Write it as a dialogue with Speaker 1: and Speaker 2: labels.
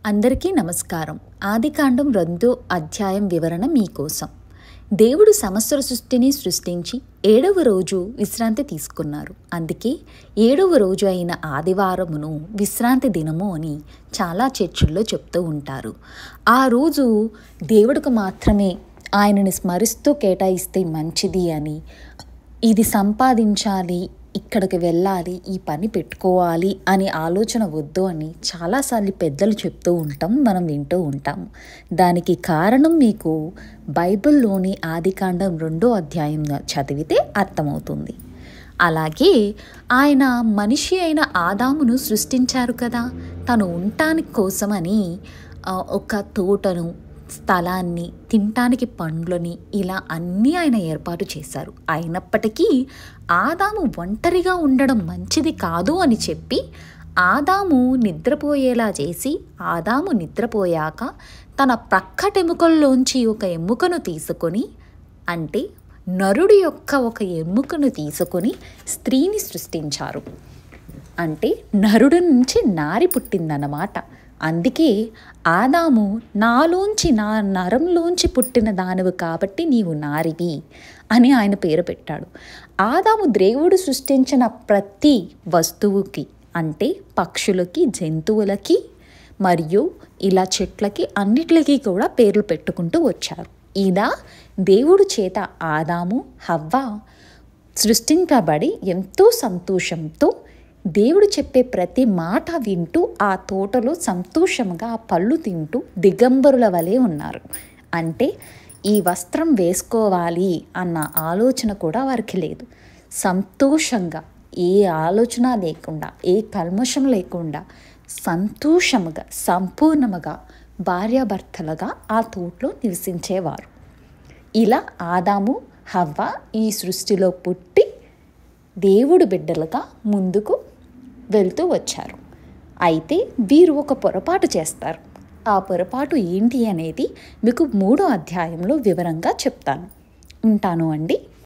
Speaker 1: అందరికీ నమస్కారం. ఆదికాండం 2వ అధ్యాయం వివరణ మీకోసం. దేవుడు సమస్త సృష్టిని సృష్టించి 7వ రోజు విశ్రాంతి తీసుకున్నారు. అందుకే 7వ రోజు అయిన ఆదివారమును విశ్రాంతి దినము అని చాలా చర్చిల్లో చెప్తూ ఉంటారు. ఆ రోజు దేవుడికి మాత్రమే ఆయనని స్మరిస్తూ కేటాయిస్తే మంచిది అని, ఇది సంపాదించాలి, ఇక్కడికి వెళ్ళాలి, ఈ పని పెట్టుకోవాలి అని ఆలోచన వద్దు అని చాలాసార్లు పెద్దలు చెప్తూ ఉంటాం, మనం వింటూ ఉంటాము. దానికి కారణం మీకు బైబిల్లోని ఆదికాండం 2వ అధ్యాయం చదివితే అర్థమవుతుంది. అలాగే ఆయన మనిషి అయిన ఆదామును సృష్టించారు కదా, తను ఉండటానికి కోసమని ఒక తోటను, స్థలాన్ని, తినటానికి పండ్లని, ఇలా అన్నీ ఆయన ఏర్పాటు చేశారు. అయినప్పటికీ ఆదాము ఒంటరిగా ఉండడం మంచిది కాదు అని చెప్పి ఆదాము నిద్రపోయేలా చేసి, ఆదాము నిద్రపోయాక తన ప్రక్కటెముకల్లోంచి ఒక ఎముకను తీసుకొని, అంటే నరుడి యొక్క ఒక ఎముకను తీసుకొని స్త్రీని సృష్టించారు. అంటే నరుడి నుంచి నారి పుట్టిందన్నమాట. అందుకే ఆదాము నాలోంచి, నా నరంలోంచి పుట్టిన దానివి కాబట్టి నీవు నారివి అని ఆయన పేరు పెట్టాడు. ఆదాము దేవుడు సృష్టించిన ప్రతి వస్తువుకి, అంటే పక్షులకి, జంతువులకి మరియు ఇలా చెట్లకి, అన్నిటికీ కూడా పేర్లు పెట్టుకుంటూ వచ్చారు. ఇలా దేవుడు చేత ఆదాము, హవ్వ సృష్టింపబడి ఎంతో సంతోషంతో దేవుడు చెప్పే ప్రతి మాట వింటూ ఆ తోటలో సంతోషంగా ఆ పళ్ళు తింటూ దిగంబరుల వలె ఉన్నారు. అంటే ఈ వస్త్రం వేసుకోవాలి అన్న ఆలోచన కూడా వారికి లేదు. సంతోషంగా, ఏ ఆలోచన లేకుండా, ఏ కల్మషం లేకుండా సంతోషముగా, సంపూర్ణముగా భార్యాభర్తలుగా ఆ తోటలో నివసించేవారు. ఇలా ఆదాము, హవ్వ ఈ సృష్టిలో పుట్టి దేవుడు బిడ్డలుగా ముందుకు వెళ్తూ వచ్చారు. అయితే వీరు ఒక పొరపాటు చేస్తారు. ఆ పొరపాటు ఏంటి అనేది మీకు 3వ అధ్యాయంలో వివరంగా చెప్తాను. ఉంటాను అండి.